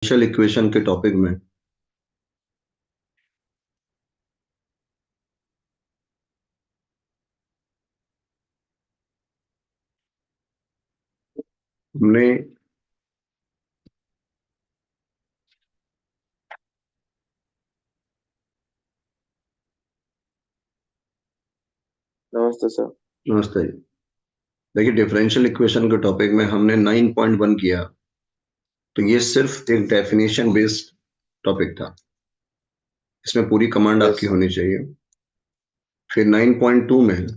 Differential equation के topic में हमने नमस्ते सर। नमस्ते। देखिए, डिफरेंशियल इक्वेशन के टॉपिक में हमने 9.1 किया, तो ये सिर्फ एक डेफिनेशन बेस्ड टॉपिक था। इसमें पूरी कमांड यस आपकी होनी चाहिए। फिर 9.2 में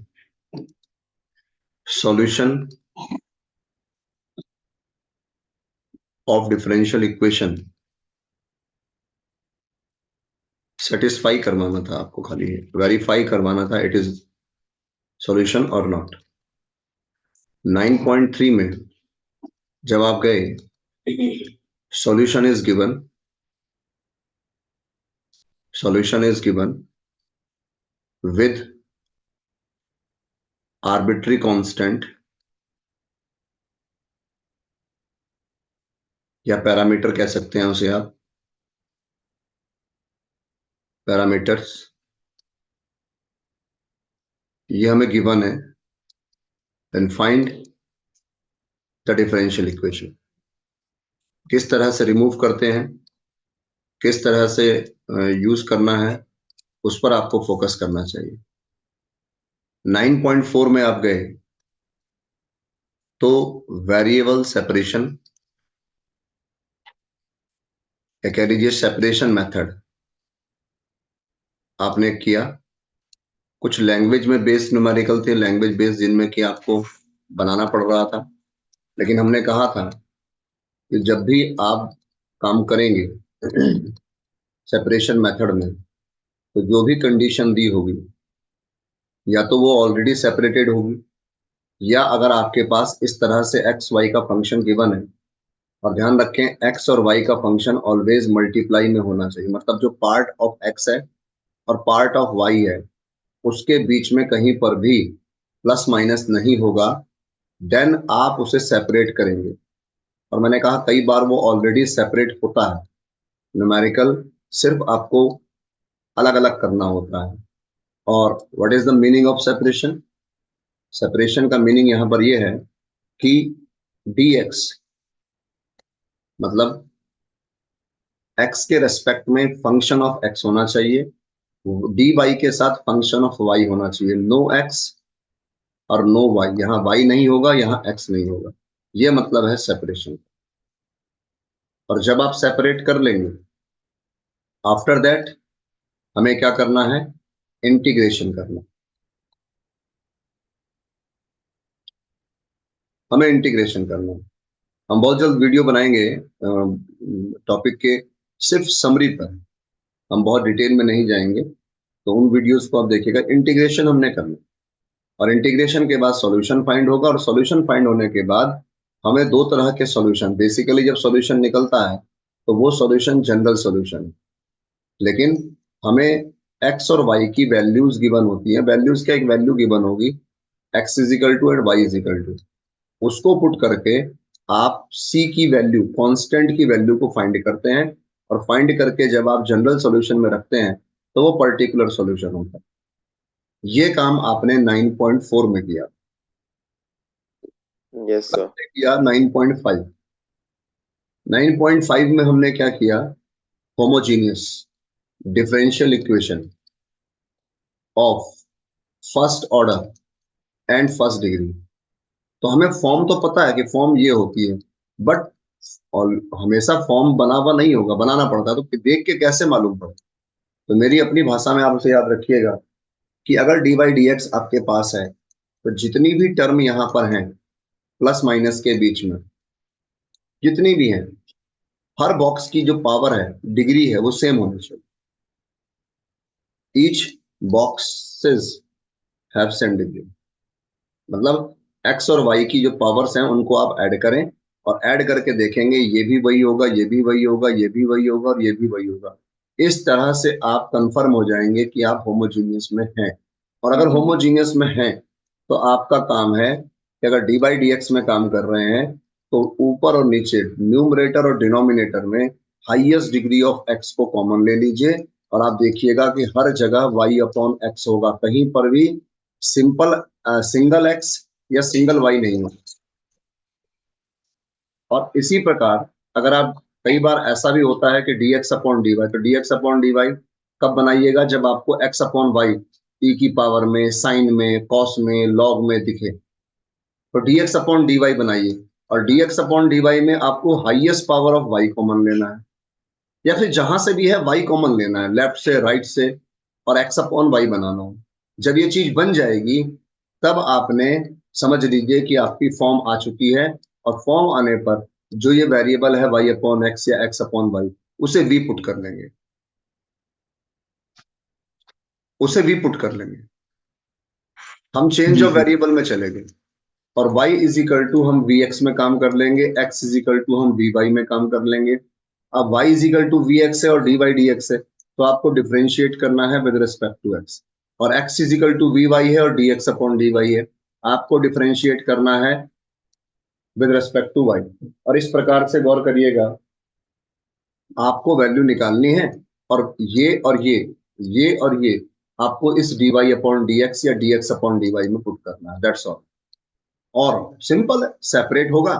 solution of differential equation satisfy करवाना था आपको, खाली वेरीफाई करवाना था इट इज सॉल्यूशन और नॉट। 9.3 में जब आप गए solution is given with arbitrary constant या पैरामीटर कह सकते हैं उसे आप, पैरामीटर्स ये हमें गिवन है। Then find the differential equation. किस तरह से रिमूव करते हैं, किस तरह से यूज करना है, उस पर आपको फोकस करना चाहिए। 9.4 में आप गए तो वेरिएबल सेपरेशन, कह लीजिए सेपरेशन मेथड आपने किया। कुछ लैंग्वेज में बेस्ड न्यूमेरिकल थे, लैंग्वेज बेस्ड जिनमें कि आपको बनाना पड़ रहा था, लेकिन हमने कहा था कि जब भी आप काम करेंगे सेपरेशन मेथड में, तो जो भी कंडीशन दी होगी या तो वो ऑलरेडी सेपरेटेड होगी, या अगर आपके पास इस तरह से एक्स वाई का फंक्शन गिवन है, और ध्यान रखें एक्स और वाई का फंक्शन ऑलवेज मल्टीप्लाई में होना चाहिए, मतलब जो पार्ट ऑफ एक्स है और पार्ट ऑफ वाई है उसके बीच में कहीं पर भी प्लस माइनस नहीं होगा, देन आप उसे सेपरेट करेंगे। और मैंने कहा कई बार वो ऑलरेडी सेपरेट होता है, न्यूमेरिकल सिर्फ आपको अलग अलग करना होता है। और what is the meaning of separation? Separation का मीनिंग यहां पर यह है कि dx मतलब x के रेस्पेक्ट में फंक्शन ऑफ x होना चाहिए, dy के साथ फंक्शन ऑफ y होना चाहिए। नो x और नो y, यहाँ y नहीं होगा, यहाँ x नहीं होगा। ये मतलब है सेपरेशन। और जब आप सेपरेट कर लेंगे, आफ्टर दैट हमें क्या करना है? इंटीग्रेशन करना। हमें इंटीग्रेशन करना है। हम बहुत जल्द वीडियो बनाएंगे टॉपिक के सिर्फ समरी पर, हम बहुत डिटेल में नहीं जाएंगे, तो उन वीडियोस को आप देखिएगा। इंटीग्रेशन हमने करना, और इंटीग्रेशन के बाद सॉल्यूशन फाइंड होगा, और सॉल्यूशन फाइंड होने के बाद हमें दो तरह के सॉल्यूशन, बेसिकली जब सॉल्यूशन निकलता है तो वो सॉल्यूशन जनरल सॉल्यूशन है, लेकिन हमें एक्स और वाई की वैल्यूज गिवन होती है। वैल्यूज क्या, एक वैल्यू गिवन होगी X is equal to and Y is equal to, उसको पुट करके आप सी की वैल्यू, कांस्टेंट की वैल्यू को फाइंड करते हैं, और फाइंड करके जब आप जनरल सॉल्यूशन में रखते हैं तो वो पर्टिकुलर सॉल्यूशन होता है। ये काम आपने 9.4 में किया। Yes sir. किया 9.5। 9.5 में हमने क्या किया? Homogeneous differential equation of first order and first degree. तो हमें फॉर्म तो पता है कि फॉर्म ये होती है, बट और हमेशा फॉर्म बना हुआ नहीं होगा, बनाना पड़ता है, तो देख के कैसे मालूम पड़े? तो मेरी अपनी भाषा में आप उसे याद रखिएगा कि अगर डी बाई डी एक्स आपके पास है, तो जितनी भी टर्म यहाँ पर हैं प्लस माइनस के बीच में, जितनी भी हैं, हर बॉक्स की जो पावर है, डिग्री है, वो सेम होनी चाहिए। Each boxes have same degree, मतलब एक्स और वाई की जो पावर्स हैं उनको आप ऐड करें, और ऐड करके देखेंगे ये भी वही होगा, ये भी वही होगा, ये भी वही होगा, और ये भी वही होगा। इस तरह से आप कंफर्म हो जाएंगे कि आप होमोजीनियस में हैं। और अगर होमोजीनियस में हैं तो आपका काम है कि अगर डी बाई डी एक्स में काम कर रहे हैं, तो ऊपर और नीचे न्यूमरेटर और डिनोमिनेटर में हाईएस्ट डिग्री ऑफ x को कॉमन ले लीजिए और आप देखिएगा कि हर जगह y अपॉन x होगा, कहीं पर भी सिंगल x या सिंगल y नहीं होगा। और इसी प्रकार अगर आप, कई बार ऐसा भी होता है कि dx अपॉन dy, तो dx अपॉन dy कब बनाइएगा, जब आपको x अपॉन y e की पावर में, साइन में, कॉस में, लॉग में दिखे, तो dx अपॉन dy बनाइए। और dx अपॉन dy में आपको highest power of y common लेना है, या फिर जहां से भी है y कॉमन लेना है, लेफ्ट से, राइट से, और x अपॉन y बनाना हो। जब ये चीज बन जाएगी तब आपने समझ लीजिए कि आपकी फॉर्म आ चुकी है, और फॉर्म आने पर जो ये वेरिएबल है y अपॉन x या x अपॉन y, उसे v पुट कर लेंगे, उसे v पुट कर लेंगे। हम चेंज जी ऑफ सर। वेरिएबल में चले गए, और y इज इक्वल टू हम vx में काम कर लेंगे, x इज इक्वल टू हम vy में काम कर लेंगे। अब y is equal to vx है और dy dx है, तो आपको डिफरेंशिएट करना है विद रिस्पेक्ट टू x। और x is equal to vy है और dx अपॉन dy है, आपको डिफरेंशिएट करना है विद रिस्पेक्ट टू y। और इस प्रकार से गौर करिएगा, आपको वैल्यू निकालनी है, और ये और ये आपको इस dy अपॉन dx या dx अपॉन dy में पुट करना है, दैट्स ऑल। और सिंपल है, सेपरेट होगा,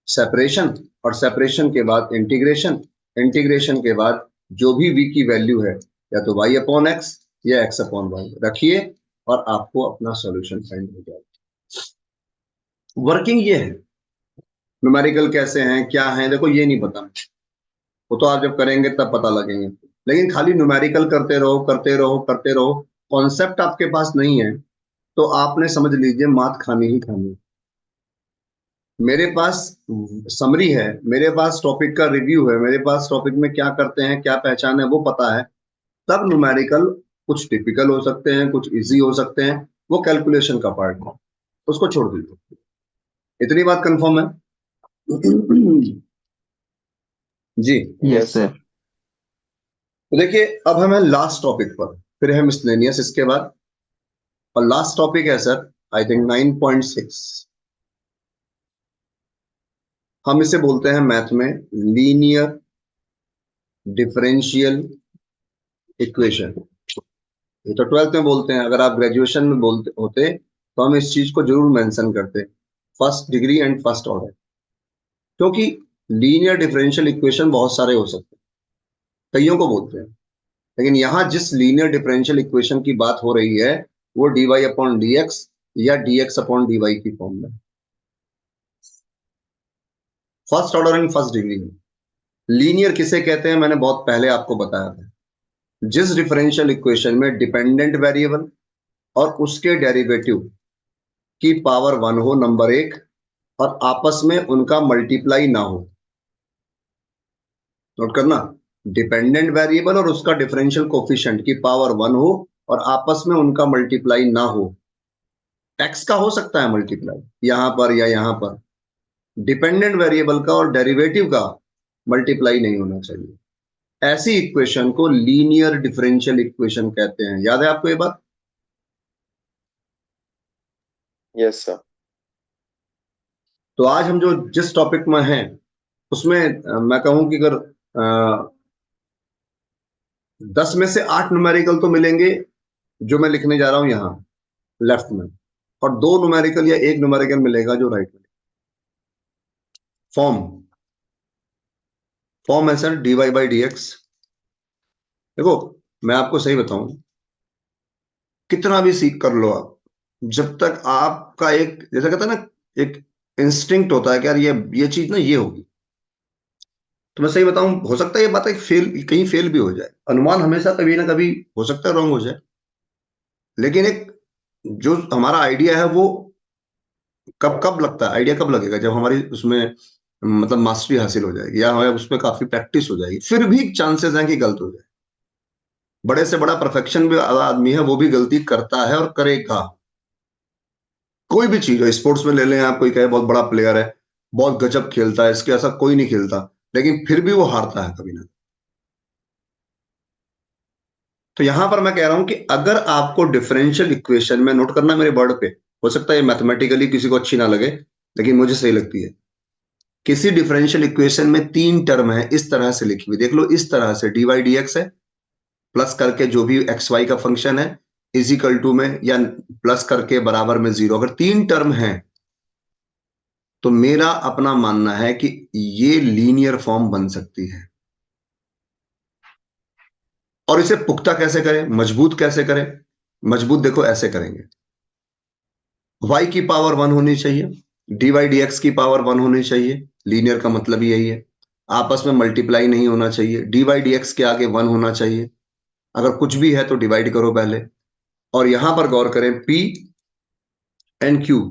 सेपरेशन, और सेपरेशन के बाद इंटीग्रेशन, इंटीग्रेशन के बाद जो भी v की वैल्यू है, या तो y अपॉन x या x अपॉन y रखिए, और आपको अपना सॉल्यूशन फाइंड हो जाएगा। वर्किंग ये है, न्यूमेरिकल कैसे हैं, क्या है, देखो ये नहीं पता, वो तो आप जब करेंगे तब पता लगेंगे। लेकिन खाली न्यूमेरिकल करते रहो, करते रहो, करते रहो, कॉन्सेप्ट आपके पास नहीं है, तो आपने समझ लीजिए मात खानी ही खानी। मेरे पास समरी है, मेरे पास टॉपिक का रिव्यू है, मेरे पास टॉपिक में क्या करते हैं, क्या पहचान है, वो पता है, तब न्यूमेरिकल कुछ टिपिकल हो सकते हैं, कुछ इजी हो सकते हैं, वो कैलकुलेशन का पार्ट है, उसको छोड़ दीजिए। इतनी बात कंफर्म है? जी। Yes sir. तो देखिए, अब हमें लास्ट टॉपिक पर, फिर है मिसलेनियस इसके बाद, और लास्ट टॉपिक है सर, आई थिंक 9.6। हम इसे बोलते हैं मैथ में लीनियर डिफरेंशियल इक्वेशन। ये तो 12th में बोलते हैं, अगर आप ग्रेजुएशन में बोलते होते तो हम इस चीज को जरूर मेंशन करते, first degree and first order. क्योंकि लीनियर डिफरेंशियल इक्वेशन बहुत सारे हो सकते हैं, कईयों को बोलते हैं, लेकिन यहाँ जिस लीनियर डिफरेंशियल इक्वेशन की बात हो रही है, वो dy अपॉन dx या dx अपॉन dy की फॉर्म में, first order and first degree में। लीनियर किसे कहते हैं, मैंने बहुत पहले आपको बताया था, जिस डिफरेंशियल इक्वेशन में डिपेंडेंट वेरिएबल और उसके डेरिवेटिव की पावर 1 हो, नंबर 1, और आपस में उनका मल्टीप्लाई ना हो। नोट करना, डिपेंडेंट वेरिएबल और उसका डिफरेंशियल कोफिशिएंट की पावर 1 हो, और आपस में उनका मल्टीप्लाई ना हो। एक्स का हो सकता है मल्टीप्लाई यहां पर या यहां पर, डिपेंडेंट वेरिएबल का और डेरिवेटिव का मल्टीप्लाई नहीं होना चाहिए। ऐसी इक्वेशन को लीनियर डिफरेंशियल इक्वेशन कहते हैं। याद है आपको ये बात? Yes sir. तो आज हम जो जिस टॉपिक में हैं उसमें मैं कहूं कि अगर 10 में से 8 न्यूमेरिकल तो मिलेंगे जो मैं लिखने जा रहा हूं यहाँ लेफ्ट में, और 2 न्यूमेरिकल या 1 न्यूमेरिकल मिलेगा जो राइट में। फॉर्म, फॉर्म है sir dy by d x. देखो, मैं आपको सही बताऊं, कितना भी सीख कर लो आप, जब तक आपका एक, जैसा कहता है ना, एक इंस्टिंक्ट होता है कि यार ये चीज ना ये होगी, तो मैं सही बताऊं, हो सकता है ये बात एक फेल, कहीं फेल भी हो जाए, अनुमान हमेशा कभी ना कभी हो सकता है रॉन्ग हो जाए, लेकिन एक जो हमारा आइडिया है वो कब कब लगता है, आइडिया कब लगेगा, जब हमारी उसमें मतलब मास्टरी हासिल हो जाएगी या हमें उसमें काफी प्रैक्टिस हो जाएगी, फिर भी चांसेस हैं कि गलत हो जाए। बड़े से बड़ा परफेक्शन भी आदमी है, वो भी गलती करता है और करेगा। कोई भी चीज हो, स्पोर्ट्स में ले लें आप, कोई कहे बहुत बड़ा प्लेयर है, बहुत गजब खेलता है, इसके ऐसा कोई नहीं खेलता, लेकिन फिर भी वो हारता है कभी ना। तो यहां पर मैं कह रहा हूं कि अगर आपको डिफरेंशियल इक्वेशन में, नोट करना मेरे वर्ड पे, हो सकता है मैथमेटिकली किसी को अच्छी ना लगे, लेकिन मुझे सही लगती है, किसी डिफरेंशियल इक्वेशन में 3 टर्म है, इस तरह से लिखी हुई, देख लो इस तरह से, dy dx है, प्लस करके जो भी एक्स वाई का फंक्शन है इज इक्वल टू में, या प्लस करके बराबर में 0, अगर 3 टर्म है तो मेरा अपना मानना है कि ये लीनियर फॉर्म बन सकती है। और इसे पुख्ता कैसे करें, मजबूत कैसे करें? मजबूत देखो ऐसे करेंगे, y की पावर 1 होनी चाहिए, dy dx की पावर 1 होनी चाहिए, लीनियर का मतलब ही यही है, आपस में मल्टीप्लाई नहीं होना चाहिए, dy dx के आगे 1 होना चाहिए, अगर कुछ भी है तो डिवाइड करो पहले, और यहां पर गौर करें p and q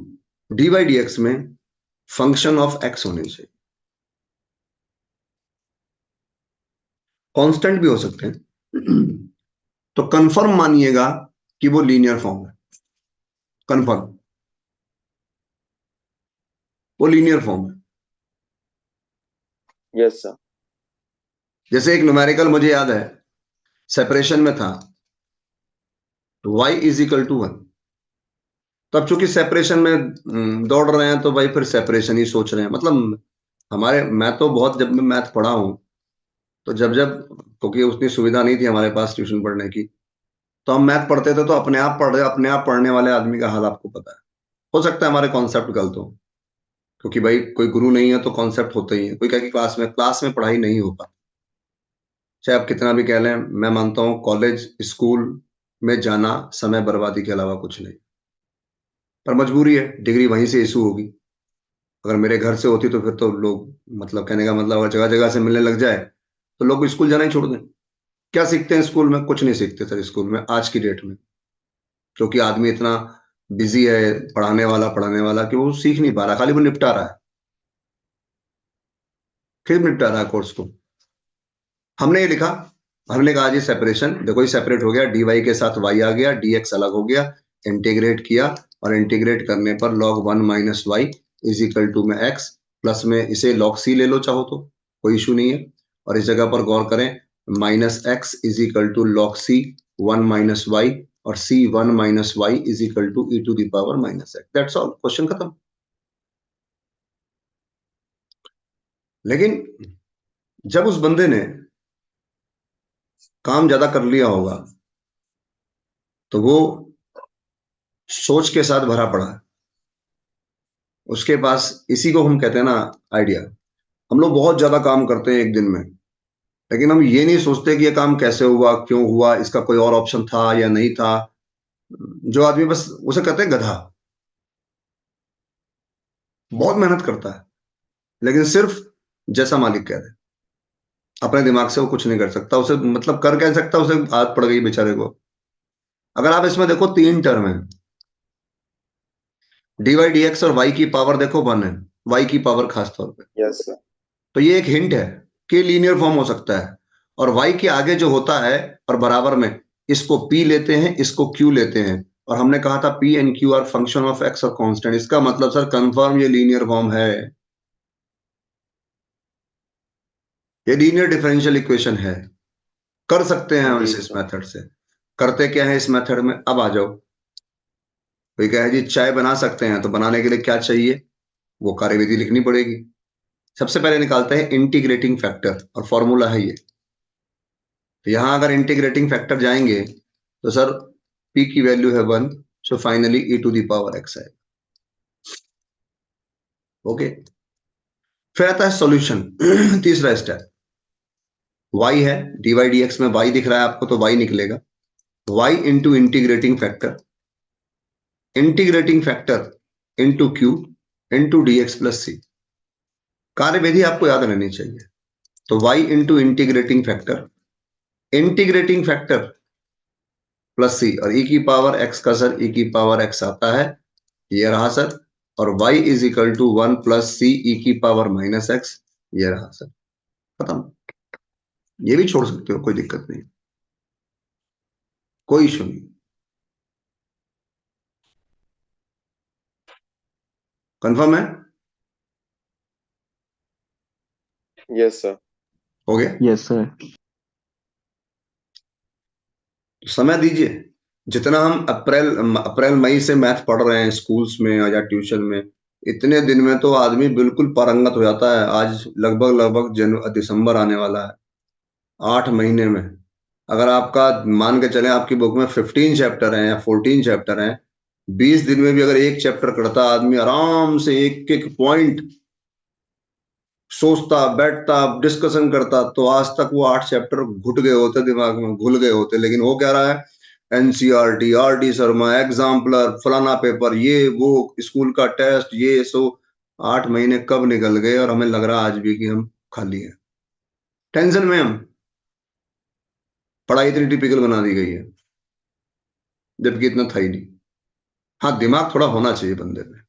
dy dx में फंक्शन ऑफ x होने चाहिए, कांस्टेंट भी हो सकते हैं। तो कंफर्म मानिएगा कि वो लीनियर फॉर्म है, कंफर्म वो लीनियर फॉर्म है। Yes sir. जैसे एक न्यूमेरिकल मुझे याद है, सेपरेशन में था, y इज इक्वल टू 1, तब चूंकि सेपरेशन में दौड़ रहे हैं तो भाई फिर सेपरेशन ही सोच रहे हैं, मतलब हमारे, मैं तो बहुत, जब मैं मैथ पढ़ा हूं तो जब जब, क्योंकि उतनी सुविधा नहीं थी हमारे पास ट्यूशन पढ़ने की, तो हम मैथ पढ़ते थे तो अपने आप पढ़ रहे, अपने आप पढ़ने वाले आदमी का हाल आपको पता है। हो सकता है हमारे कॉन्सेप्ट गलत हो, क्योंकि भाई कोई गुरु नहीं है तो कॉन्सेप्ट होते ही है, कोई कहे कि क्लास में पढ़ाई नहीं हो पाती, चाहे आप कितना भी कह लें, मैं मानता हूँ कॉलेज स्कूल में जाना समय बर्बादी के अलावा कुछ नहीं, पर मजबूरी है, डिग्री वहीं से इशू होगी। अगर मेरे घर से होती तो फिर तो लोग, मतलब कहने का मतलब अगर जगह जगह से मिलने लग जाए तो लोग स्कूल जाना ही छोड़ दें। क्या सीखते हैं स्कूल में? कुछ नहीं सीखते सर स्कूल में आज की डेट में, क्योंकि आदमी इतना बिजी है, पढ़ाने वाला कि वो सीख नहीं पा रहा, खाली वो निपटा रहा है, फिर निपटा रहा है कोर्स को। हमने ये लिखा, हमने कहा जी सेपरेशन देखो, ये सेपरेट हो गया, डी वाई के साथ वाई आ गया, डी एक्स अलग हो गया, इंटीग्रेट किया, और इंटीग्रेट करने पर log 1 minus Y is equal to में एक्स, प्लस में इसे log c ले लो चाहो तो, कोई इशू नहीं है, और इस जगह पर गौर करें, minus X is equal to log c 1 minus Y, और c 1 minus Y is equal to e to the power minus X, that's all, question खत्म। लेकिन जब उस बंदे ने काम ज्यादा कर लिया होगा तो वो सोच के साथ भरा पड़ा है, उसके पास, इसी को हम कहते हैं ना आइडिया। हम लोग बहुत ज्यादा काम करते हैं एक दिन में, लेकिन हम ये नहीं सोचते कि ये काम कैसे हुआ, क्यों हुआ, इसका कोई और ऑप्शन था या नहीं था। जो आदमी बस, उसे कहते हैं गधा, बहुत मेहनत करता है लेकिन सिर्फ जैसा मालिक कह दे, अपने दिमाग से वो कुछ नहीं कर सकता, उसे मतलब कर कह सकता, उसे आदत पड़ गई बेचारे को। अगर आप इसमें देखो 3 टर्म है, dy dx और y की पावर देखो 1 है, y की पावर खास तौर पे, यस सर। तो ये एक हिंट है कि लीनियर फॉर्म हो सकता है। और y के आगे जो होता है और बराबर में, इसको p लेते हैं, इसको q लेते हैं, और हमने कहा था p and q are function of x और कांस्टेंट, इसका मतलब सर कंफर्म ये लीनियर फॉर्म है, ये लीनियर डिफरेंशियल इक्वेशन है, कर सकते हैं हम जी इस सर। मेथड से। करते क्या है इस मेथड में, अब आ जाओ। कोई कहे जी चाय बना सकते हैं, तो बनाने के लिए क्या चाहिए, वो कार्यविधि लिखनी पड़ेगी। सबसे पहले निकालते हैं इंटीग्रेटिंग फैक्टर, और फॉर्मूला है ये, तो यहां अगर इंटीग्रेटिंग फैक्टर जाएंगे तो सर p की वैल्यू है 1, so finally e to the power x है। ओके, फिर आता है सॉल्यूशन। तीसरा स्टेप, y है, dy dx में y दिख रहा है आपको तो y निकलेगा, y into integrating factor, integrating factor into q into D x plus C, कार्यविधि आपको याद रहनी चाहिए। तो y into integrating factor plus C, और e की पावर x का सर e की पावर x आता है, ये रहा सर, और y is equal to 1 plus C E की पावर माइनस एक्स, ये रहा सर, खत्म। ये भी छोड़ सकते हो, कोई दिक्कत नहीं, कोई इशू नहीं, कंफर्म है, यस सर। हो गया। Yes sir. तो समय दीजिए, जितना हम अप्रैल अप्रैल मई से मैथ पढ़ रहे हैं स्कूल्स में या ट्यूशन में, इतने दिन में तो आदमी बिल्कुल पारंगत हो जाता है। आज लगभग लगभग दिसंबर आने वाला है। 8 महीने में अगर आपका, मान के चलें आपकी बुक में 15 चैप्टर हैं या 14 चैप्टर हैं, 20 दिन में भी अगर एक चैप्टर करता आदमी आराम से, एक एक पॉइंट सोचता, बैठता, डिस्कशन करता, तो आज तक वो 8 चैप्टर घुट गए होते, दिमाग में घुल गए होते। लेकिन हो क्या रहा है, NCERT, R D Sharma, exemplar, फलाना पेपर, ये वो, स्कूल का टेस्ट, ये सो। 8 महीने कब निकल गए और हमें लग रहा है आज भी कि हम खाली हैं, टेंशन में हम। पढ़ाई इतनी टिपिकल बना दी गई है, जबकि इतना था ही नहीं। हाँ, दिमाग थोड़ा होना चाहिए बंदे में,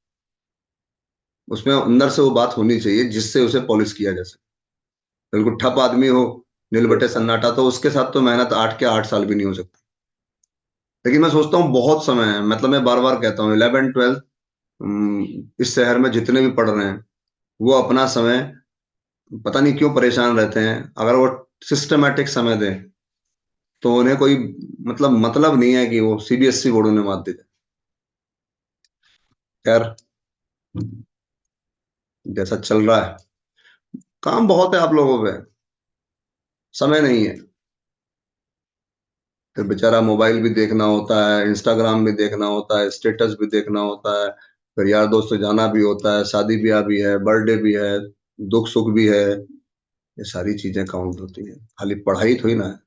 उसमें अंदर से वो बात होनी चाहिए जिससे उसे पॉलिश किया जा सके। बिल्कुल ठप आदमी हो, नीलबट्टे यस सर। सन्नाटा, तो उसके साथ तो मेहनत 8 के 8 साल भी नहीं हो सकती। लेकिन मैं सोचता हूँ बहुत समय है, मतलब मैं बार बार कहता हूँ 11th 12th इस शहर में जितने भी पढ़ रहे हैं, वो अपना समय, पता नहीं क्यों परेशान रहते हैं। अगर वो सिस्टमेटिक समय दें तो उन्हें कोई मतलब नहीं है कि वो सीबीएसई बोर्ड उन्हें मात दे जाए। खैर, जैसा चल रहा है, काम बहुत है आप लोगों पे, समय नहीं है। फिर बेचारा मोबाइल भी देखना होता है, इंस्टाग्राम भी देखना होता है, स्टेटस भी देखना होता है, फिर यार दोस्त से जाना भी होता है, शादी ब्याह भी है, बर्थडे भी है, दुख सुख भी है। ये सारी चीजें काउंट होती हैं, खाली पढ़ाई थोड़ी ना है।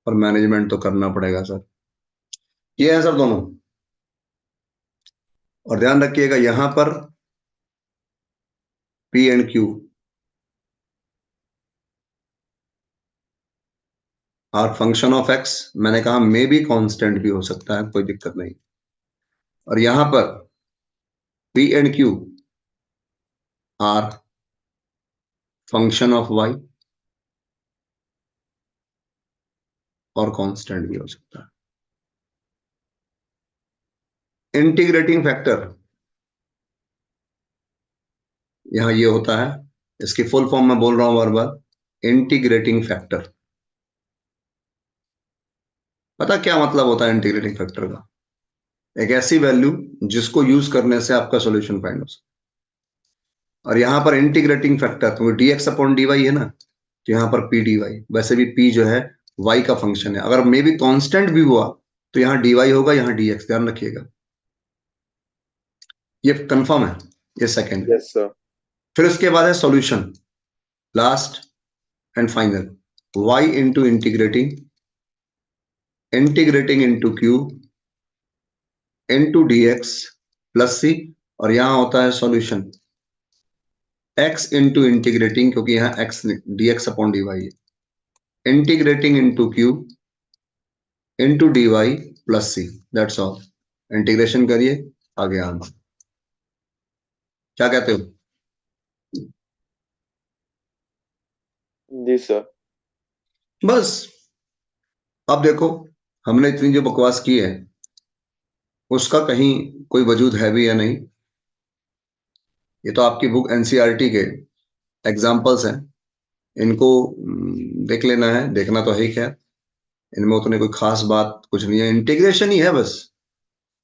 और मैनेजमेंट तो करना पड़ेगा सर। ये है सर दोनों। और ध्यान रखिएगा यहाँ पर P&Q और फंक्शन ऑफ एक्स, मैंने कहा मे भी कांस्टेंट भी हो सकता है, कोई दिक्कत नहीं। और यहाँ पर P&Q are function of y और कांस्टेंट भी हो सकता है। इंटीग्रेटिंग फैक्टर यहाँ ये होता है, इसकी फुल फॉर्म में बोल रहा हूं बार बार, इंटीग्रेटिंग फैक्टर। पता क्या मतलब होता है इंटीग्रेटिंग फैक्टर का? एक ऐसी वैल्यू जिसको यूज करने से आपका सॉल्यूशन फाइंड हो सकता है। और यहाँ पर इंटीग्रेटिंग फैक्टर, तो dx अपॉन dy है ना, तो यहाँ पर p dy, वैसे भी p जो है y का फंक्शन है। अगर मे भी कांस्टेंट भी हुआ तो यहाँ dy होगा, यहाँ dx, ध्यान रखिएगा। ये कंफर्म है, ये सेकंड। Yes sir. फिर उसके बाद है solution, last and final, y into integrating, integrating into q into dx plus c, और यहाँ होता है सॉल्यूशन x इंटू इंटीग्रेटिंग, क्योंकि यहाँ x dx अपॉन dy है, integrating into q into dy plus c, that's all. Integration करिए, आगे answer. क्या कहते हो? जी सर। बस, अब देखो, हमने इतनी जो बकवास की है उसका कहीं कोई वजूद है भी या नहीं। ये तो आपकी बुक एनसीईआरटी के एग्जाम्पल्स हैं, इनको देख लेना है, देखना तो है ही। खैर, इनमें उतनी कोई खास बात कुछ नहीं है, इंटीग्रेशन ही है बस।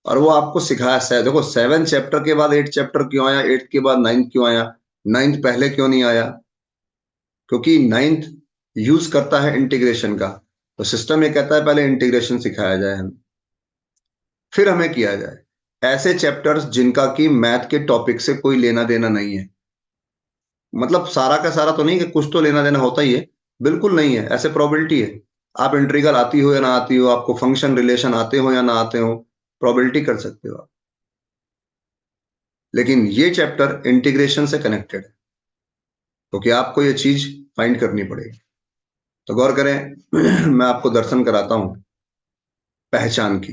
और वो आपको सिखाया देखो, 7 चैप्टर के बाद 8 चैप्टर क्यों आया, 8 के बाद 9 क्यों आया, 9 पहले क्यों नहीं आया? क्योंकि 9 यूज करता है इंटीग्रेशन का। तो सिस्टम ये कहता है पहले इंटीग्रेशन सिखाया जाए हमें, फिर हमें किया जाए ऐसे चैप्टर्स जिनका कि मैथ के टॉपिक से कोई लेना देना नहीं है। मतलब सारा का सारा तो नहीं कि कुछ तो लेना देना होता ही है, बिल्कुल नहीं है, ऐसे प्रोबेबिलिटी है। आप इंटीग्रल आती हो या ना आती हो, आपको फंक्शन रिलेशन आते हो या ना आते हो, प्रोबेबिलिटी कर सकते हो आप। लेकिन ये चैप्टर इंटीग्रेशन से कनेक्टेड है, क्योंकि आपको ये चीज फाइंड करनी पड़ेगी। तो गौर करें मैं आपको दर्शन कराता हूं पहचान की।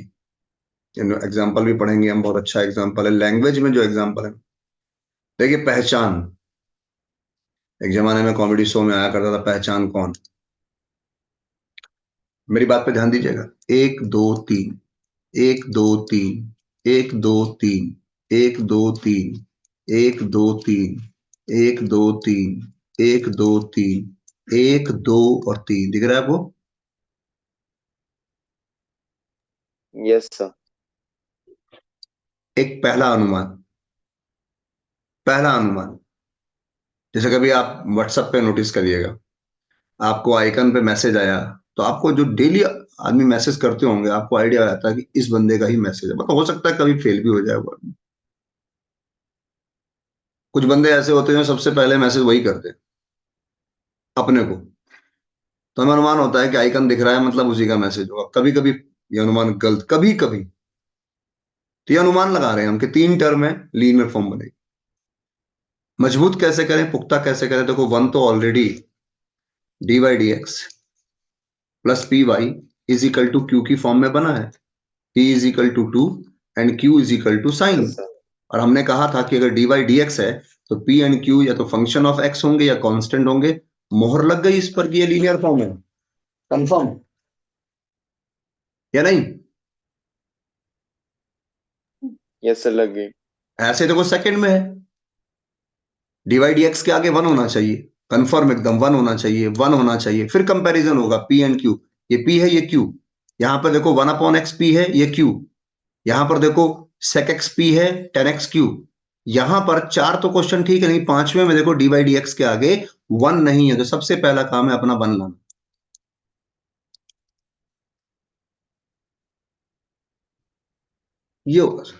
एग्जाम्पल भी पढ़ेंगे हम, बहुत अच्छा एग्जाम्पल है लैंग्वेज में जो एग्जाम्पल है। देखिए पहचान, एक जमाने में कॉमेडी शो में आया करता था, पहचान कौन। मेरी बात पे ध्यान दीजिएगा। 1 2 3, 1 2 3, 1 2 3, 1 2 3, 1 2 3, 1 2 3, 1 2 3, 1 2 और 3, दिख रहा है आपको? Yes sir. एक पहला अनुमान, पहला अनुमान, जैसे कभी आप व्हाट्सएप पे नोटिस करिएगा, आपको आइकन पे मैसेज आया, तो आपको जो डेली आदमी मैसेज करते होंगे, आपको आइडिया आता है कि इस बंदे का ही मैसेज है। मतलब हो सकता है कभी फेल भी हो जाए वो आदमी। कुछ बंदे ऐसे होते हैं सबसे पहले मैसेज वही करते हैं अपने को, तो हमें अनुमान होता है कि आइकन दिख रहा है मतलब उसी का मैसेज होगा। कभी कभी ये अनुमान गलत, कभी कभी। तो ये अनुमान लगा रहे हैं हम कि 3 टर्म है, लीनियर फॉर्म बनेगी। मजबूत कैसे करें, पुख्ता कैसे करें? देखो वन तो already d y d x plus p y is equal to q की फॉर्म में बना है। P is equal to 2 and q is equal to sine. Yes sir. और हमने कहा था कि अगर डी वाई डी एक्स है तो पी एंड क्यू या तो फंक्शन ऑफ एक्स होंगे या कांस्टेंट होंगे। मोहर लग गई इस पर कि ये लीनियर फॉर्म है, कंफर्म या नहीं? यस सर, लग गई। ऐसे देखो सेकंड में है, डी वाई डी एक्स के आगे वन होना चाहिए, कंफर्म एकदम वन होना चाहिए, वन होना चाहिए। फिर कंपैरिजन होगा पी एंड क्यू, ये पी है ये क्यू। यहां पर देखो वन अपॉन एक्स पी है ये क्यू, यहां पर देखो सेक एक्स पी है 10x क्यू। यहां पर चार तो क्वेश्चन ठीक है, नहीं पांचवें में देखो डी वाई डी एक्स के आगे वन नहीं है, तो सबसे पहला काम है अपना वन लाना। ये होगा सर।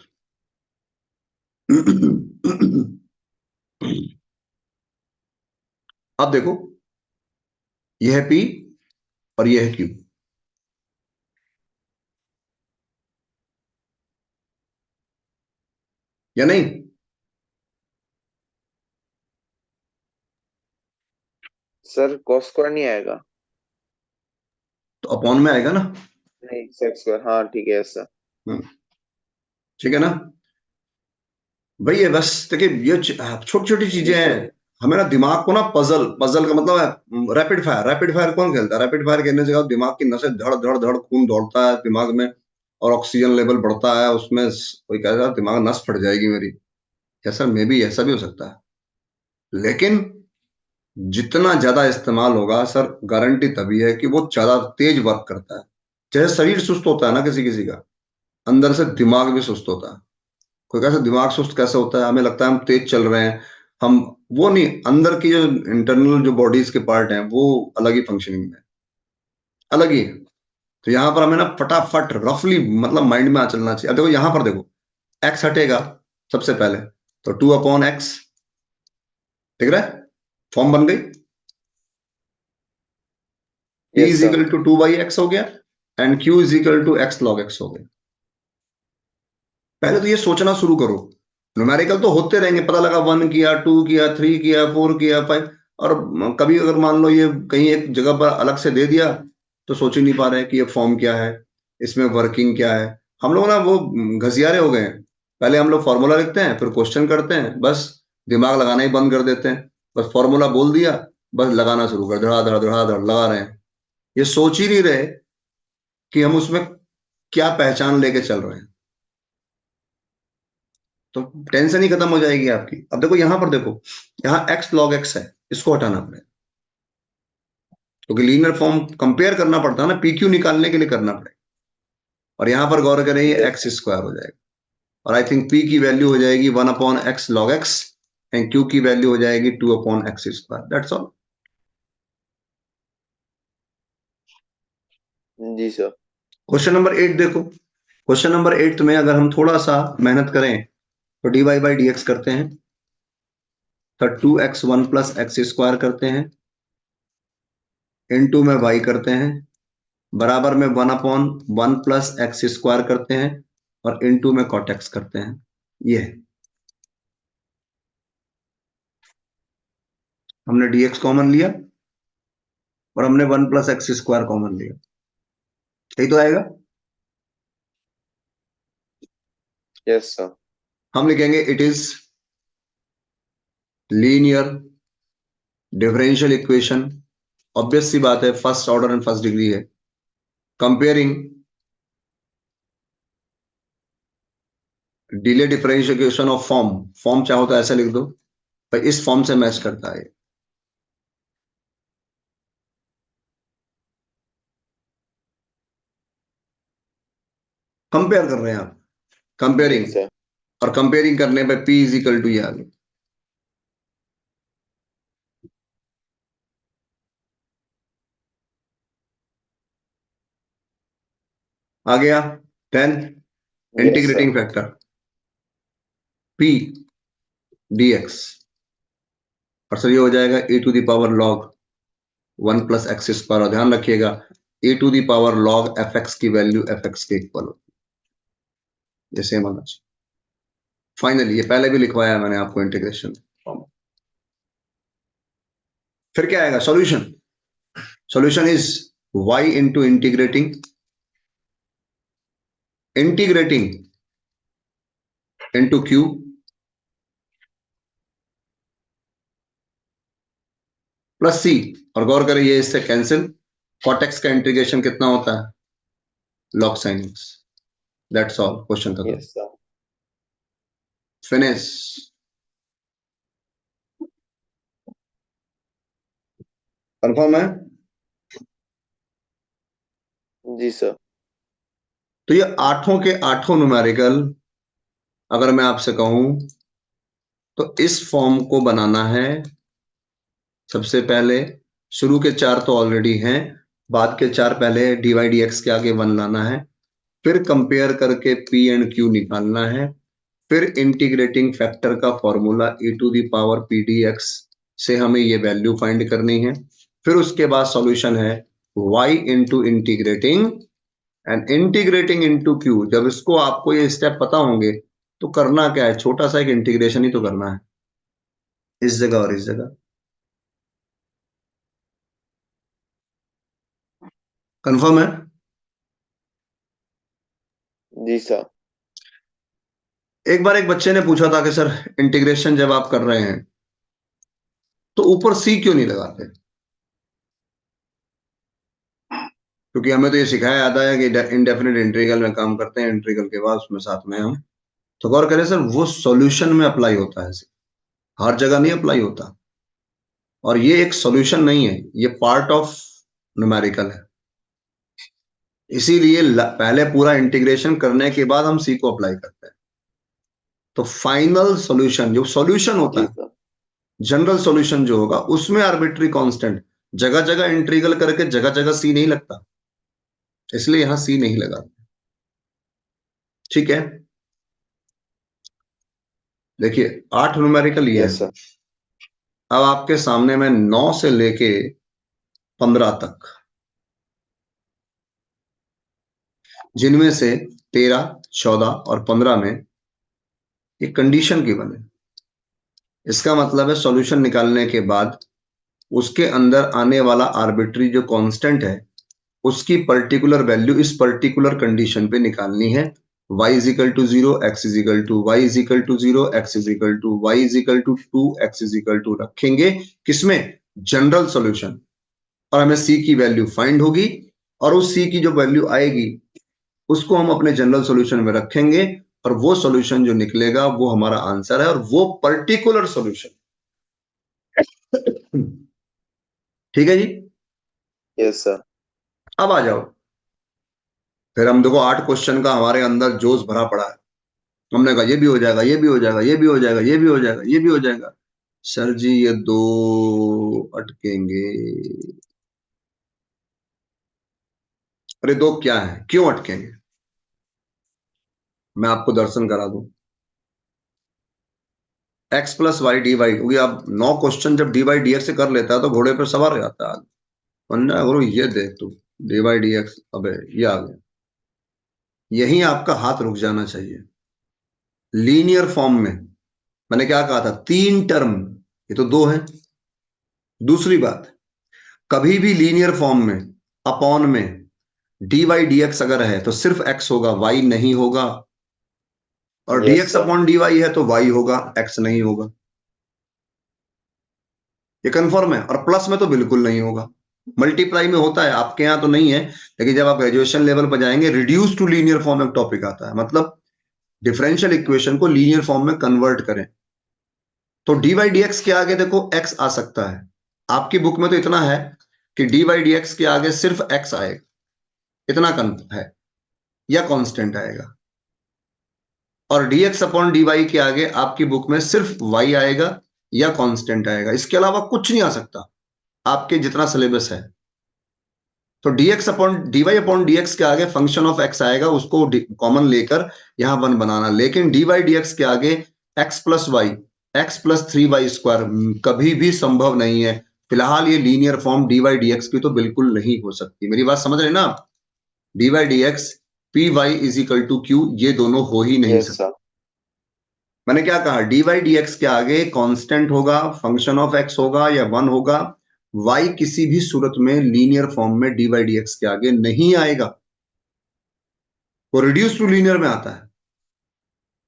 अब देखो यह है पी और यह है क्यू, या नहीं? सर कॉस स्क्वायर नहीं आएगा? तो अपॉन में आएगा ना। नहीं, सेक्स स्क्वायर, हाँ ठीक है, यस सर। हम्म, ठीक है ना भाई? ये बस देखिए, ये छोटी छोटी चीजें जी हैं। सर। हमें ना दिमाग को ना पजल, पजल का मतलब है रैपिड फायर। रैपिड फायर कौन खेलता है? रैपिड फायर खेलने से क्या, दिमाग की नसें धड़ धड़ धड़ खून दौड़ता है दिमाग में, और ऑक्सीजन लेवल बढ़ता है उसमें। कोई कहता है दिमाग नस फट जाएगी मेरी, ऐसा मे भी ऐसा भी हो सकता है। लेकिन जितना ज्यादा इस्तेमाल होगा सर, गारंटी तभी है कि वो ज्यादा तेज वर्क करता है। जैसे शरीर सुस्त होता है ना किसी किसी का, अंदर से दिमाग भी सुस्त होता है। कोई कैसे दिमाग सुस्त कैसे होता है? हमें लगता है हम तेज चल रहे हैं, हम वो नहीं, अंदर की जो इंटरनल जो बॉडीज के पार्ट हैं वो अलग ही फंक्शनिंग में, अलग ही है। तो यहाँ पर हमें ना फटाफट रफली मतलब माइंड में आ चलना चाहिए। अब देखो यहाँ पर देखो, एक्स हटेगा सबसे पहले, तो 2/x, ठीक रहा है? फॉर्म बन गई। P yes is sir. Equal to 2/x हो गया and Q is equal to x log x हो गया। पहले तो ये सोचना शुरू करो, न्यूमेरिकल तो होते रहेंगे, पता लगा 1 किया, 2 किया, 3 किया, 4 किया, 5, और कभी अगर मान लो ये कहीं एक जगह पर अलग से दे दिया तो सोच ही नहीं पा रहे कि ये फॉर्म क्या है, इसमें वर्किंग क्या है। हम लोग ना वो घसियारे हो गए हैं। पहले हम लोग फॉर्मूला लिखते हैं, फिर क्वेश्चन करते हैं, बस दिमाग लगाना ही बंद कर देते हैं। बस फॉर्मूला बोल दिया, बस लगाना शुरू कर, धड़ाधड़ धड़ाधड़ लगा रहे हैं। ये सोच ही नहीं रहे कि हम उसमें क्या पहचान लेके चल रहे हैं। तो टेंशन ही खत्म हो जाएगी आपकी। अब देखो यहां पर देखो, यहाँ x log x है, इसको हटाना पड़ेगा, क्योंकि लीनियर फॉर्म कंपेयर करना पड़ता है ना, पी क्यू निकालने के लिए करना पड़ेगा। और यहां पर गौर करें ये यस एक्स स्क्वायर हो जाएगा, और आई थिंक पी की वैल्यू हो जाएगी 1/x log x and q की वैल्यू हो जाएगी 2/x स्क्वायर। That's all. जी सर। क्वेश्चन नंबर 8 देखो। क्वेश्चन नंबर 8 में अगर हम थोड़ा सा मेहनत करें तो d y by d x करते हैं, तो 2x1 प्लस एक्स स्क्वायर करते हैं, इनटू में y करते हैं, बराबर में 1/1 प्लस एक्स स्क्वायर करते हैं, और इनटू में कॉट एक्स करते हैं। ये है, हमने dx कॉमन लिया और हमने 1 प्लस एक्स स्क्वायर कॉमन लिया, यही तो आएगा। Yes sir. हम लिखेंगे it is linear differential equation. Obvious सी बात है, first order and first degree है। Comparing delay differential equation of form, form चाहो तो ऐसे लिख दो भाई, इस फॉर्म से मैच करता है। कंपेयर कर रहे हैं आप, जी कंपेयरिंग, सर। और कंपेयरिंग करने पे p इज इक्वल टू ये आ गया। आ गया। 10 इंटीग्रेटिंग फैक्टर p dx, और सर ये हो जाएगा E to the power log 1 plus X square. और ध्यान रखिएगा E to the power log F X की वैल्यू एफ एक्स के इक्वल होती है, ये सेम आना चाहिए। फाइनली ये पहले भी लिखवाया है मैंने आपको इंटीग्रेशन फॉर्म। फिर क्या आएगा solution? Solution is y into integrating into q plus c। और गौर करें ये इससे कैंसिल, cot x का इंटीग्रेशन कितना होता है? log sin x। That's all, question खत्म। Yes sir. फिनिश। कंफर्म है? जी सर। तो ये आठों के आठों न्यूमेरिकल अगर मैं आपसे कहूं तो इस फॉर्म को बनाना है। सबसे पहले शुरू के 4 तो ऑलरेडी हैं, बाद के 4 पहले dy dx के आगे 1 लाना है, फिर कंपेयर करके p एंड q निकालना है, फिर इंटीग्रेटिंग फैक्टर का formula e to the power p dx से हमें ये वैल्यू फाइंड करनी है। फिर उसके बाद सॉल्यूशन है y into integrating and integrating into q। जब इसको आपको ये स्टेप पता होंगे तो करना क्या है, छोटा सा एक इंटीग्रेशन ही तो करना है इस जगह और इस जगह। कंफर्म है? जी सर। एक बार एक बच्चे ने पूछा था कि सर इंटीग्रेशन जब आप कर रहे हैं तो ऊपर सी क्यों नहीं लगाते? क्योंकि हमें तो ये सिखाया जाता है कि इंडेफिनिट इंटीग्रल में काम करते हैं, इंटीग्रल के बाद उसमें साथ में हम। तो गौर करें सर, वो सॉल्यूशन में अप्लाई होता है, हर जगह नहीं अप्लाई होता। और ये एक सॉल्यूशन नहीं है, ये पार्ट ऑफ न्यूमेरिकल है। इसीलिए पहले पूरा इंटीग्रेशन करने के बाद हम सी को अप्लाई करते हैं। तो फाइनल सॉल्यूशन जो सॉल्यूशन होता जी है, सर। जनरल सॉल्यूशन जो होगा उसमें आर्बिट्री कांस्टेंट जगह जगह इंटीग्रल करके जगह जगह सी नहीं लगता, इसलिए यहां सी नहीं लगा। ठीक है, देखिए 8 न्यूमेरिकल ये यस है। सर। अब आपके सामने में 9 से लेके 15 तक, जिनमें से 13, 14 और 15 में एक कंडीशन गिवन है। इसका मतलब है सॉल्यूशन निकालने के बाद उसके अंदर आने वाला आर्बिट्री जो कांस्टेंट है उसकी पर्टिकुलर वैल्यू इस पर्टिकुलर कंडीशन पे निकालनी है। y is equal to 0, x is equal to y is equal to 0, x is equal to y is equal to 2, x is equal to रखेंगे किसमें? General solution. और हमें c की value find होगी, और उस c की जो वैल्यू आएगी उसको हम अपने जनरल सॉल्यूशन में रखेंगे, और वो सॉल्यूशन जो निकलेगा वो हमारा आंसर है, और वो पर्टिकुलर सॉल्यूशन। ठीक है जी। Yes sir. अब आ जाओ, फिर हम देखो 8 क्वेश्चन का हमारे अंदर जोश भरा पड़ा है। हमने कहा ये भी हो जाएगा, ये भी हो जाएगा, ये भी हो जाएगा, ये भी हो जाएगा, ये भी हो जाएगा। सर जी ये 2 अटकेंगे। अरे 2 क्या है, क्यों अटकेंगे? मैं आपको दर्शन करा दूं। x plus y d y, क्योंकि आप 9 क्वेश्चन जब डी वाई डी एक्स से कर लेता है तो घोड़े पर सवार हो जाता है। वरना गुरु ये देख तू, डी वाई डी एक्स, अबे ये आ गया। यहीं आपका हाथ रुक जाना चाहिए। लीनियर फॉर्म में मैंने क्या कहा था, 3 टर्म, ये तो 2 है। दूसरी बात, कभी भी लीनियर फॉर्म में अपॉन में डी वाई डी एक्स अगर है तो सिर्फ x होगा, y नहीं होगा। और yes dx sir. Upon dy है तो y होगा, x नहीं होगा। ये कंफर्म है। और प्लस में तो बिल्कुल नहीं होगा। मल्टीप्लाई में होता है, आपके यहां तो नहीं है, लेकिन जब आप ग्रेजुएशन लेवल पर जाएंगे रिड्यूस टू लीनियर फॉर्म एक टॉपिक आता है, मतलब डिफरेंशियल इक्वेशन को लीनियर फॉर्म में कन्वर्ट करें। तो डी वाई डी एक्स के आगे देखो x आ सकता है। आपकी बुक में तो इतना है कि डी वाई डी एक्स के आगे सिर्फ x आएगा, इतना है, या कांस्टेंट आएगा। और dx अपॉन dy के आगे आपकी बुक में सिर्फ y आएगा या कांस्टेंट आएगा, इसके अलावा कुछ नहीं आ सकता आपके जितना सिलेबस है। तो dx upon dy upon dx के आगे फंक्शन ऑफ x आएगा, उसको कॉमन लेकर यहाँ 1 बनाना। लेकिन dy dx के आगे x plus y, x plus 3y² कभी भी संभव नहीं है। फिलहाल ये लीनियर फॉर्म dy dx की तो बिल्कुल नहीं हो सकती। मेरी बात समझ रहे ना आप? dy dx py is equal to q, ये दोनों हो ही नहीं यस सकते। सर। मैंने क्या कहा? dy dx के आगे कांस्टेंट होगा, फंक्शन ऑफ x होगा या 1 होगा। y किसी भी सूरत में लीनियर फॉर्म में dy dx के आगे नहीं आएगा, वो रिड्यूस टू लीनियर में आता है।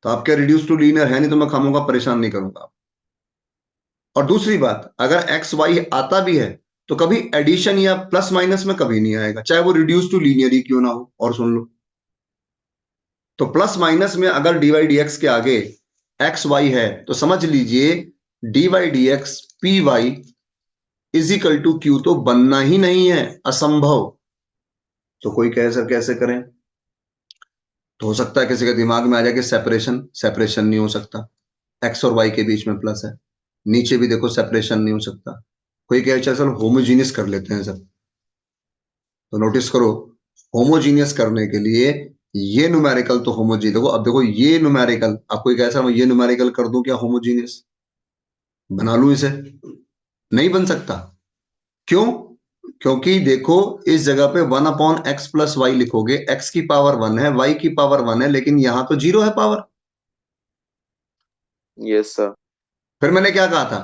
तो आपके रिड्यूस टू लीनियर है नहीं, तो मैं खामोगा परेशान नहीं करूंगा। और दूसरी बात, अगर एक्स वाई आता भी है तो कभी एडिशन या प्लस माइनस में कभी नहीं आएगा, चाहे वो रिड्यूस टू लीनियर ही क्यों ना हो। और सुन लो, तो प्लस माइनस में अगर dy dx के आगे एक्स वाई है तो समझ लीजिए dy dx p y is equal to q तो बनना ही नहीं है, असंभव। तो कोई कहे सर कैसे करें? तो हो सकता है किसी के दिमाग में आ जाए कि सेपरेशन, सेपरेशन नहीं हो सकता, एक्स और वाई के बीच में प्लस है, नीचे भी देखो सेपरेशन नहीं हो सकता। कोई कहे चल होमोजीनियस कर लेते हैं सब। तो नोटिस करो, होमोजीनियस करने के लिए ये न्यूमेरिकल तो होमोजीनियस, देखो अब देखो ये न्यूमेरिकल, आप कोई कहे सर मैं ये न्यूमेरिकल कर दूं क्या होमोजीनियस, बना लूं इसे? नहीं बन सकता। क्यों? क्योंकि देखो इस जगह पे 1/x प्लस वाई लिखोगे, x की पावर 1 है, y की पावर 1 है, लेकिन यहां तो 0 है पावर। Yes sir. फिर मैंने क्या कहा था?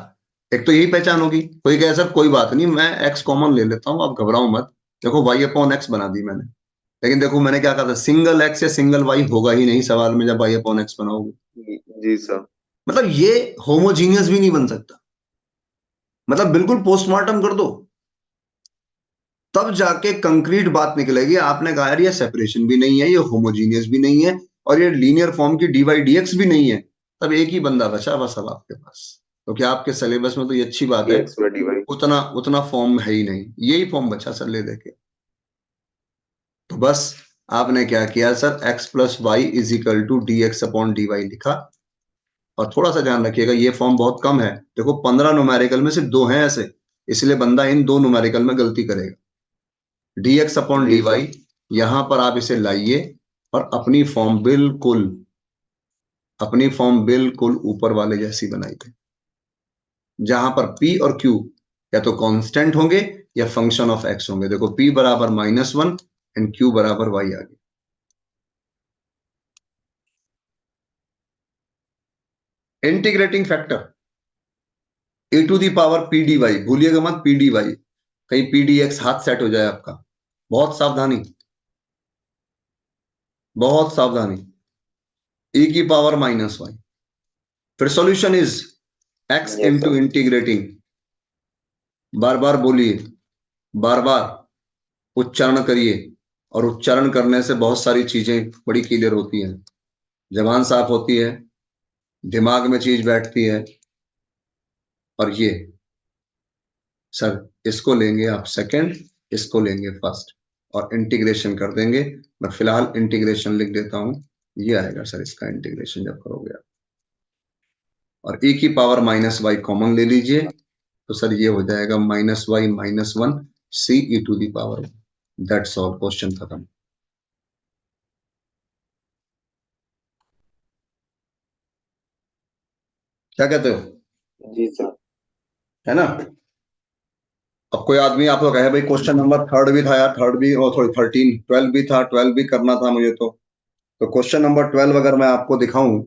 एक तो यही पहचान होगी। कोई कहे सर कोई बात नहीं, मैं x कॉमन ले लेता हूं, आप घबराओ मत। देखो y अपॉन एक्स बना दी मैंने, लेकिन देखो मैंने क्या कहा था, सिंगल x या सिंगल y होगा ही नहीं सवाल में जब y अपॉन एक्स बनाओगे। जी सर। मतलब ये होमोजीनियस भी नहीं बन सकता, मतलब बिल्कुल पोस्टमार्टम कर दो तब जाके कंक्रीट बात निकलेगी। आपने कहा यार ये सेपरेशन भी नहीं है, ये होमोजीनियस भी नहीं है, और ये लीनियर फॉर्म की dy dx भी नहीं है। तब एक ही बंदा बचा बस अब आपके पास, क्योंकि आपके सिलेबस में तो ये अच्छी बात है, एक्स बाय डी वाई। उतना उतना फॉर्म है ही नहीं, यही फॉर्म बचा सर ले लेके। तो बस आपने क्या किया sir, x plus y is equal to d x upon d y लिखा। और थोड़ा सा ध्यान रखिएगा ये फॉर्म बहुत कम है, देखो 15 न्यूमेरिकल में सिर्फ 2 हैं ऐसे, इसलिए बंदा इन 2 न्यूमेरिकल में गलती करेगा। डी एक्स अपॉन डी जी सर। वाई, यहां पर आप इसे लाइए और अपनी फॉर्म बिल्कुल ऊपर वाले जैसी बनाइए, जहां पर p और q या तो कांस्टेंट होंगे या फंक्शन ऑफ x होंगे। देखो p बराबर -1 एंड q बराबर y आ गया। Integrating factor e to the power p d y, भूलिएगा मत पी डी वाई, कहीं पी डी एक्स हाथ सेट हो जाए आपका। बहुत सावधानी, बहुत सावधानी। e की पावर -1, फिर solution is x yes into sir. Integrating, बार बार बोलिए, बार बार उच्चारण करिए। और उच्चारण करने से बहुत सारी चीजें बड़ी क्लियर होती हैं, जबान साफ होती है, दिमाग में चीज बैठती है। और ये सर इसको लेंगे आप सेकंड, इसको लेंगे फर्स्ट, और इंटीग्रेशन कर देंगे। मैं फिलहाल इंटीग्रेशन लिख देता हूं, ये आएगा सर इसका इंटीग्रेशन जब करोगे आप। और e की पावर -y कॉमन ले लीजिए, तो सर ये हो जाएगा -y-1 c e to the power 1। That's all, question खत्म। क्या कहते हो? जी सर। है ना? अब कोई आदमी आपको कहे भाई क्वेश्चन नंबर थर्ड भी था यार, थर्ड भी, और सॉरी 13, 12 भी था, 12 भी करना था मुझे। तो क्वेश्चन नंबर 12 अगर मैं आपको दिखाऊं,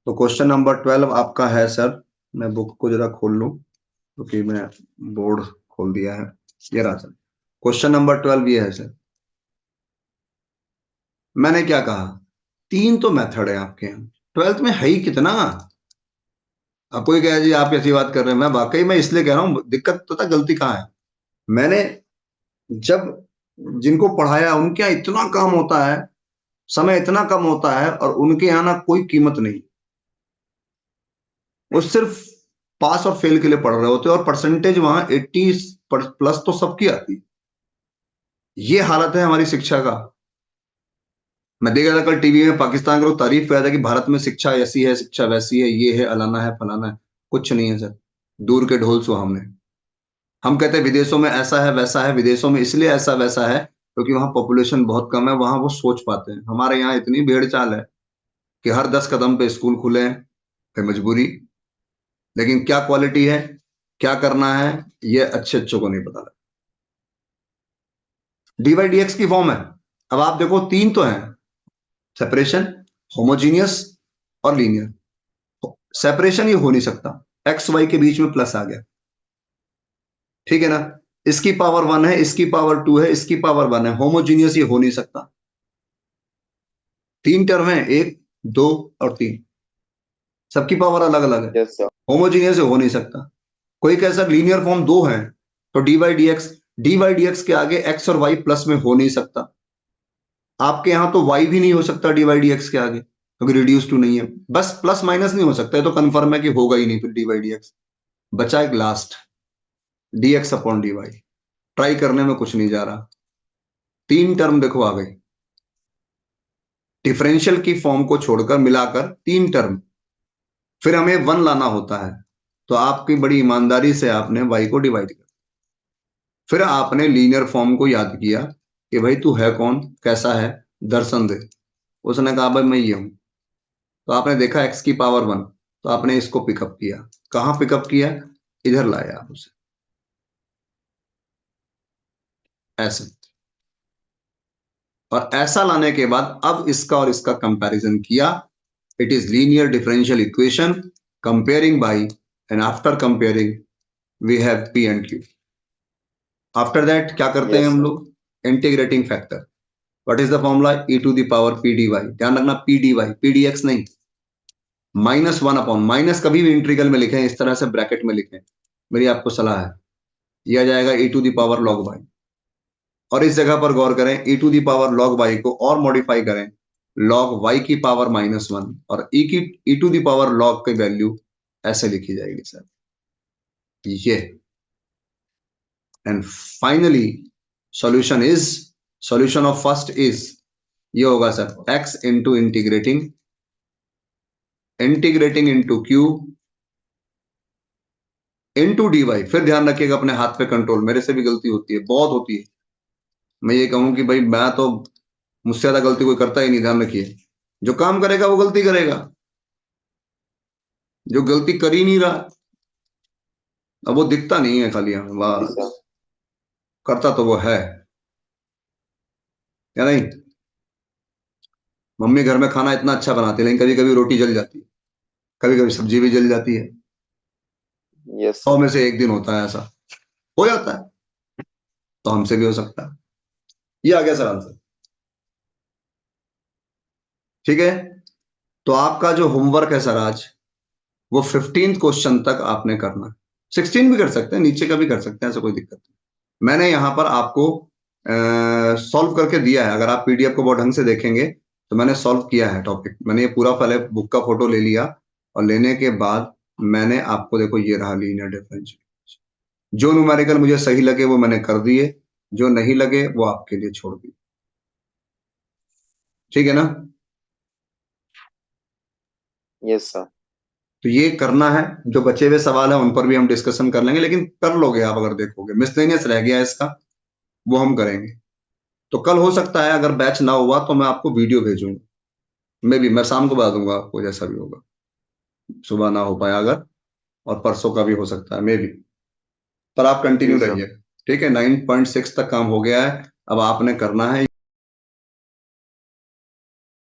तो क्वेश्चन नंबर 12 आपका है सर, मैं बुक को जरा खोल लूं क्योंकि मैं बोर्ड खोल दिया है। ये रहा सर, क्वेश्चन नंबर 12 ये है सर। मैंने क्या कहा, 3 तो मेथड है आपके यहाँ, 12th में है ही कितना। अब कोई कहे जी आप ऐसी बात कर रहे हैं, मैं वाकई में इसलिए कह रहा हूँ, दिक्कत पता गलती कहाँ है। मैंने जब जिनको पढ़ाया उनके यहाँ इतना काम होता है, समय इतना कम होता है, और उनके यहाँ ना कोई कीमत नहीं, वो सिर्फ पास और फेल के लिए पढ़ रहे होते हैं, और परसेंटेज वहां 80 प्लस तो सबकी आती। ये हालत है हमारी शिक्षा का। मैं देख रहा था कल टीवी में, पाकिस्तान के लोग तारीफ कर रहे थे कि भारत में शिक्षा ऐसी है, शिक्षा वैसी है, ये है, अलाना है, फलाना है। कुछ नहीं है सर, दूर के ढोल सुहावने। हम कहते हैं विदेशों में ऐसा है वैसा है, विदेशों में इसलिए ऐसा वैसा है क्योंकि वहां पॉपुलेशन बहुत कम है, वहां वो सोच पाते हैं। हमारे यहाँ इतनी भेड़ चाल है कि हर 10 कदम पे स्कूल खुले हैं, फिर मजबूरी। लेकिन क्या क्वालिटी है, क्या करना है, ये अच्छे अच्छों को नहीं पता लगता। डीवाई डीएक्स की फॉर्म है। अब आप देखो तीन तो हैं, सेपरेशन, होमोजीनियस और लीनियर। सेपरेशन ये हो नहीं सकता, एक्स वाई के बीच में प्लस आ गया, ठीक है ना। इसकी पावर 1 है, इसकी पावर 2 है, इसकी पावर 1 है, होमोजीनियस ये हो नहीं सकता। तीन टर्म है, 1, 2 और 3, सबकी पावर अलग अलग है, यस सर। होमोजीनियस ये हो नहीं सकता। कोई कहे सर लीनियर फॉर्म दो है, तो डी वाई डी एक्स के आगे एक्स और वाई प्लस में हो नहीं सकता। आपके यहां तो वाई भी नहीं हो सकता डी वाई डी एक्स के आगे, क्योंकि रिड्यूस टू नहीं है। बस प्लस माइनस नहीं हो सकता है, तो कंफर्म है कि होगा ही नहीं फिर डी वाई डी एक्स। बचा एक last, d x upon d y. Try करने में कुछ नहीं जा रहा। तीन टर्म देखो आ गई, डिफरेंशियल की फॉर्म को छोड़कर मिलाकर तीन टर्म, फिर हमें 1 लाना होता है। तो आपकी बड़ी ईमानदारी से आपने वाई को डिवाइड किया, फिर आपने लीनियर फॉर्म को याद किया कि भाई तू है कौन, कैसा है, दर्शन दे। उसने कहा भाई मैं ये हूं। तो आपने देखा एक्स की पावर 1, तो आपने इसको पिकअप किया। कहां पिकअप किया, इधर लाया आप उसे, ऐसे। और ऐसा लाने के बाद अब इसका और इसका कंपैरिजन किया। It is linear differential equation comparing by, and after comparing we have p and q. After that क्या करते हैं यस हम सर। लोग, integrating factor. What is the formula, e to the power p d y. ध्यान रखना p d y, p d x नहीं। -1 upon, minus कभी भी इंटीग्रल में लिखें इस तरह से ब्रैकेट में लिखें, मेरी आपको सलाह है। यह जाएगा E to the power log Y. और इस जगह पर गौर करें, E to the power log Y को और मॉडिफाई करें, लॉग वाई की पावर -1, और e to the power log की वैल्यू ऐसे लिखी जाएगी सर, ये। And finally solution is, solution of first is, ये होगा sir x into integrating, integrating into q into d y. फिर ध्यान रखिएगा अपने हाथ पे कंट्रोल, मेरे से भी गलती होती है, बहुत होती है। मैं ये कहूं कि भाई मैं तो, मुझसे ज्यादा गलती कोई करता ही नहीं। ध्यान रखिए, जो काम करेगा वो गलती करेगा, जो गलती कर ही नहीं रहा, अब वो दिखता नहीं है खाली हमें, जी वाह, सर। करता तो वो है, या नहीं। मम्मी घर में खाना इतना अच्छा बनाती है, लेकिन कभी कभी रोटी जल जाती है, कभी कभी सब्जी भी जल जाती है। Yes 100 sir. में से एक दिन होता है ऐसा, हो जाता है। तो हमसे भी हो सकता है। ये आ गया सर आंसर, ठीक है। तो आपका जो होमवर्क है सर आज, वो 15th क्वेश्चन तक आपने करना है। 16 भी कर सकते हैं, नीचे का भी कर सकते हैं, ऐसा कोई दिक्कत नहीं। मैंने यहाँ पर आपको सॉल्व करके दिया है, अगर आप पीडीएफ को बहुत ढंग से देखेंगे तो मैंने सॉल्व किया है टॉपिक। मैंने ये पूरा पहले बुक का फोटो ले लिया, और लेने के बाद मैंने आपको, देखो ये रहा लीनियर डिफरेंस। जो न्यूमेरिकल मुझे सही लगे वो मैंने कर दिए, जो नहीं लगे वो आपके लिए छोड़ दिए, ठीक है ना। Yes sir. तो ये करना है, जो बचे हुए सवाल है उन पर भी हम डिस्कशन कर लेंगे, लेकिन कर लोगे आप अगर देखोगे। मिसलेनियस रह गया इसका, वो हम करेंगे। तो कल हो सकता है अगर बैच ना हुआ तो मैं आपको वीडियो भेजूंगा, मैं शाम को बता दूंगा आपको, जैसा भी होगा। सुबह ना हो पाया अगर, और परसों का भी हो सकता है मे बी। पर आप कंटिन्यू जी सर। रहिए, ठीक है। 9.6 तक काम हो गया है, अब आपने करना है।